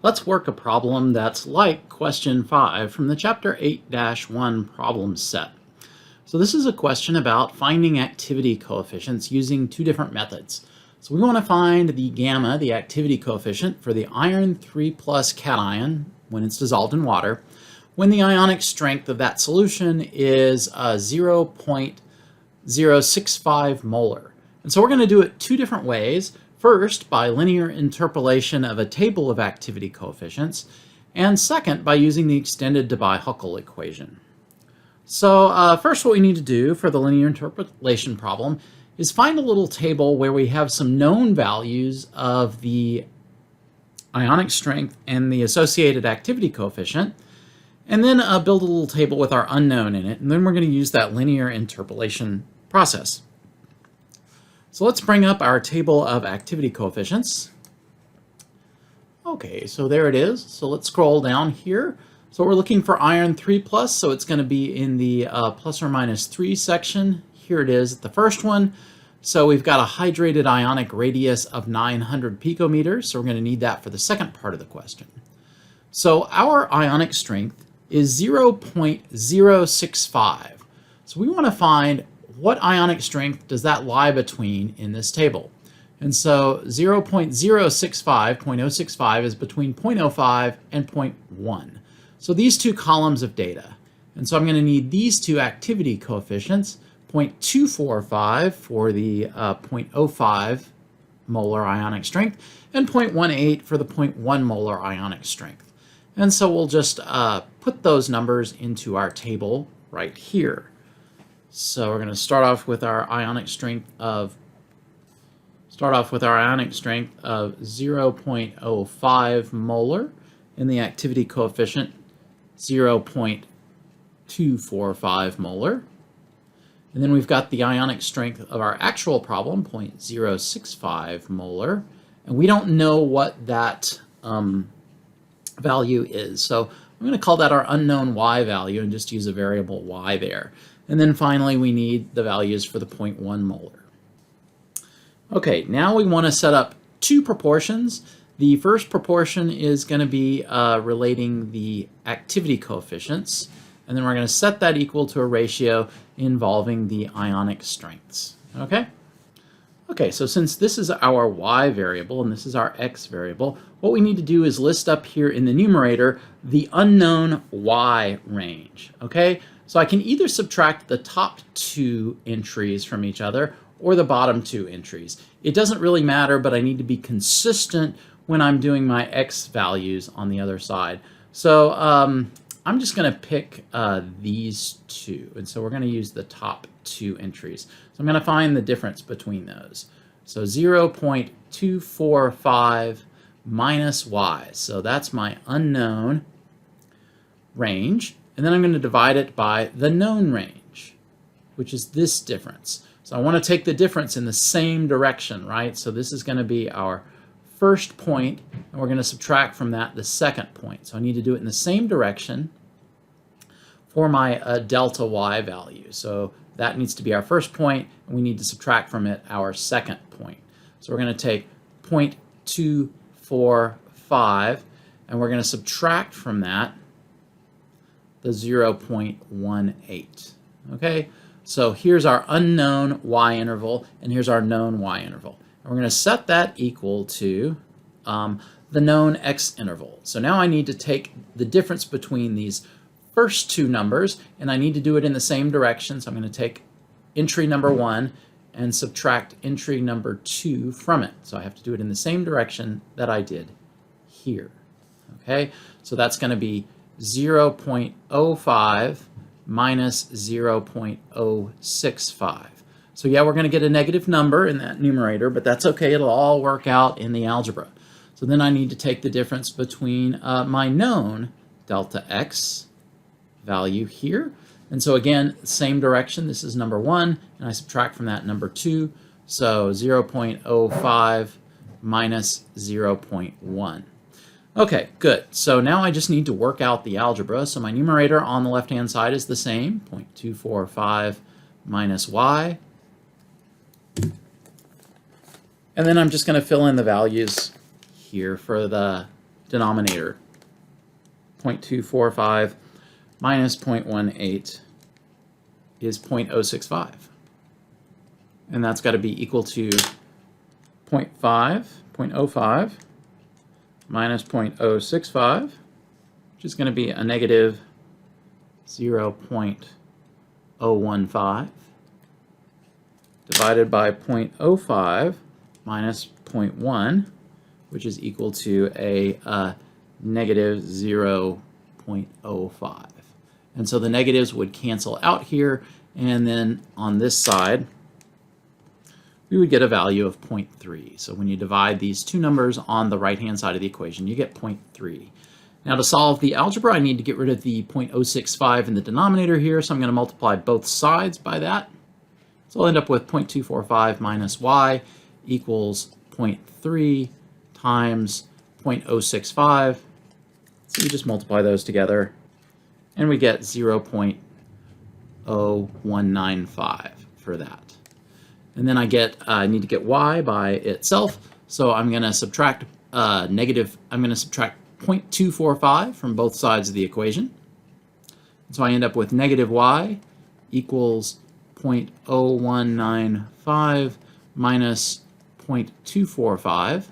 Let's work a problem that's like question 5 from the chapter 8-1 problem set. So this is a question about finding activity coefficients using two different methods. So we want to find the gamma, the activity coefficient, for the iron 3+ cation when it's dissolved in water, when the ionic strength of that solution is 0.065 molar. And so we're going to do it two different ways. First, by linear interpolation of a table of activity coefficients, and second, by using the extended Debeye-Huckel equation. So first, what we need to do for the linear interpolation problem is find a little table where we have some known values of the ionic strength and the associated activity coefficient, and then build a little table with our unknown in it, and then we're going to use that linear interpolation process. So let's bring up our table of activity coefficients. Okay, so there it is. So let's scroll down here. So we're looking for iron 3+, so it's going to be in the plus or minus 3 section. Here it is, the first one. So we've got a hydrated ionic radius of 900 picometers, so we're going to need that for the second part of the question. So our ionic strength is 0.065. So we want to find what ionic strength does that lie between in this table. And so 0.065 is between 0.05 and 0.1. So these two columns of data. And so I'm going to need these two activity coefficients, 0.245 for the 0.05 molar ionic strength and 0.18 for the 0.1 molar ionic strength. And so we'll just put those numbers into our table right here. So we're going to start off with our ionic strength of 0.05 molar, and the activity coefficient 0.245 molar. And then we've got the ionic strength of our actual problem, 0.065 molar, and we don't know what that value is. So I'm going to call that our unknown y value and just use a variable y there. And then finally, we need the values for the 0.1 molar. Okay, now we want to set up two proportions. The first proportion is going to be relating the activity coefficients, and then we're going to set that equal to a ratio involving the ionic strengths. Okay? Okay, so since this is our y variable and this is our x variable, what we need to do is list up here in the numerator the unknown y range. Okay? So I can either subtract the top two entries from each other or the bottom two entries. It doesn't really matter, but I need to be consistent when I'm doing my x values on the other side. So I'm just going to pick these two, and so we're going to use the top two entries. So I'm going to find the difference between those. So 0.245 minus y, so that's my unknown range. And then I'm going to divide it by the known range, which is this difference. So I want to take the difference in the same direction, right? So this is going to be our first point, and we're going to subtract from that the second point. So I need to do it in the same direction for my delta y value. So that needs to be our first point, and we need to subtract from it our second point. So we're going to take 0.245, and we're going to subtract from that the 0.18. Okay, so here's our unknown y interval, and here's our known y interval. And we're going to set that equal to the known x interval. So now I need to take the difference between these first two numbers, and I need to do it in the same direction. So I'm going to take entry number 1 and subtract entry number 2 from it. So I have to do it in the same direction that I did here. Okay, so that's going to be 0.05 minus 0.065. So yeah, we're going to get a negative number in that numerator, but that's okay. It'll all work out in the algebra. So then I need to take the difference between my known delta x value here. And so again, same direction. This is number 1, and I subtract from that number 2. So 0.05 minus 0.1. Okay, good. So now I just need to work out the algebra. So my numerator on the left-hand side is the same, 0.245 minus y. And then I'm just going to fill in the values here for the denominator. 0.245 minus 0.18 is 0.065. And that's got to be equal to 0.05 minus 0.065, which is going to be a negative 0.015 divided by 0.05 minus 0.1, which is equal to a negative 0.05. And so the negatives would cancel out here, and then on this side, we would get a value of 0.3. So when you divide these two numbers on the right-hand side of the equation, you get 0.3. Now to solve the algebra, I need to get rid of the 0.065 in the denominator here, so I'm going to multiply both sides by that. So I'll end up with 0.245 minus y equals 0.3 times 0.065. So we just multiply those together, and we get 0.0195 for that. And then I need to get y by itself, so I'm going to subtract 0.245 from both sides of the equation. So I end up with negative y equals 0.0195 minus 0.245,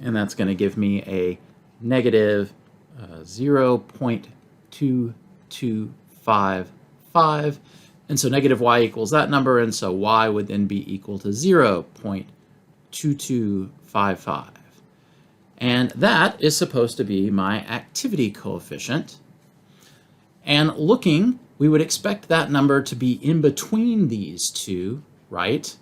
and that's going to give me a negative 0.2255. And so negative y equals that number, and so y would then be equal to 0.2255. And that is supposed to be my activity coefficient. And looking, we would expect that number to be in between these two, right?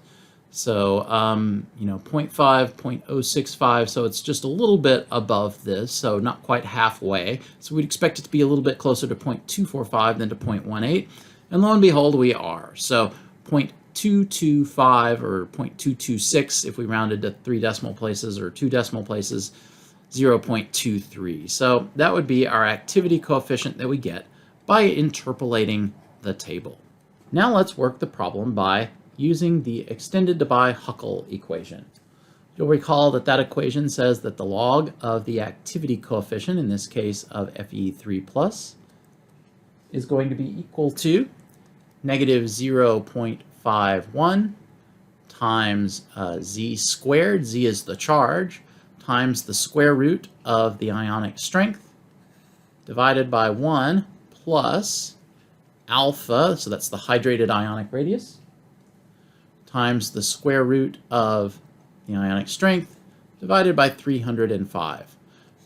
So, 0.5, 0.065, so it's just a little bit above this, so not quite halfway. So we'd expect it to be a little bit closer to 0.245 than to 0.18. And lo and behold, we are. So 0.225 or 0.226 if we rounded to 3 decimal places or 2 decimal places, 0.23. So that would be our activity coefficient that we get by interpolating the table. Now let's work the problem by using the extended Debye-Huckel equation. You'll recall that that equation says that the log of the activity coefficient, in this case of Fe3+, is going to be equal to negative 0.51 times z squared, z is the charge, times the square root of the ionic strength, divided by 1 plus alpha, so that's the hydrated ionic radius, times the square root of the ionic strength, divided by 305.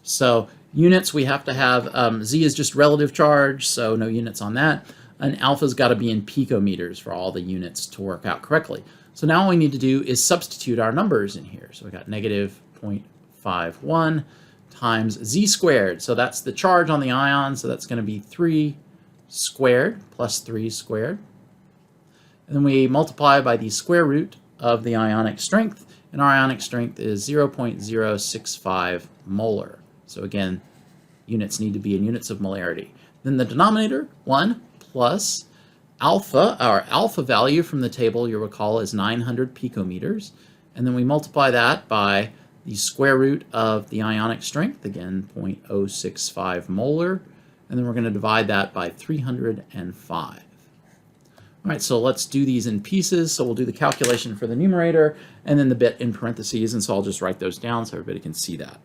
So units, we have to have, z is just relative charge, so no units on that. And alpha's got to be in picometers for all the units to work out correctly. So now all we need to do is substitute our numbers in here. So we got negative 0.51 times z squared. So that's the charge on the ion, so that's going to be 3 squared plus 3 squared. And then we multiply by the square root of the ionic strength, and our ionic strength is 0.065 molar. So again, units need to be in units of molarity. Then the denominator, 1 plus alpha, our alpha value from the table, you'll recall, is 900 picometers. And then we multiply that by the square root of the ionic strength, again, 0.065 molar. And then we're going to divide that by 305. All right, so let's do these in pieces. So we'll do the calculation for the numerator and then the bit in parentheses. And so I'll just write those down so everybody can see that.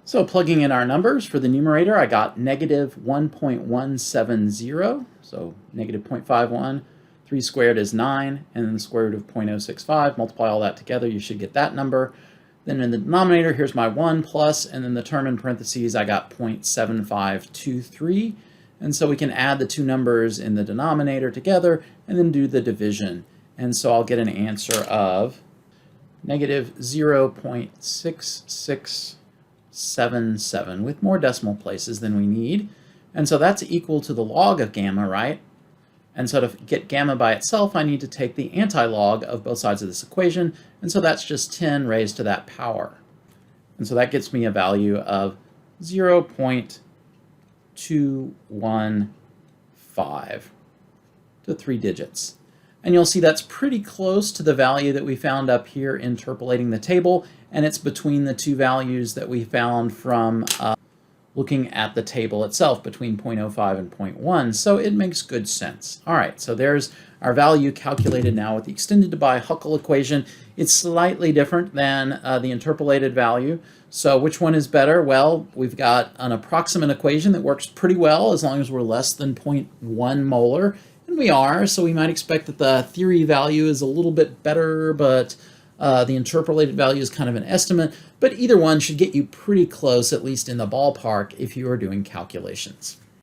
So plugging in our numbers for the numerator, I got negative 1.170. So negative 0.51, 3 squared is 9, and then the square root of 0.065. Multiply all that together, you should get that number. Then in the denominator, here's my 1 plus, and then the term in parentheses, I got 0.7523. And so we can add the two numbers in the denominator together and then do the division. And so I'll get an answer of negative 0.6677 with more decimal places than we need. And so that's equal to the log of gamma, right? And so to get gamma by itself, I need to take the anti-log of both sides of this equation. And so that's just 10 raised to that power. And so that gets me a value of 0.215 to 3 digits. And you'll see that's pretty close to the value that we found up here interpolating the table, and it's between the two values that we found from looking at the table itself, between 0.05 and 0.1, so it makes good sense. All right, so there's our value calculated now with the extended Debye-Huckel equation. It's slightly different than the interpolated value. So which one is better? Well, we've got an approximate equation that works pretty well as long as we're less than 0.1 molar. And we are, so we might expect that the theory value is a little bit better, but the interpolated value is kind of an estimate. But either one should get you pretty close, at least in the ballpark, if you are doing calculations.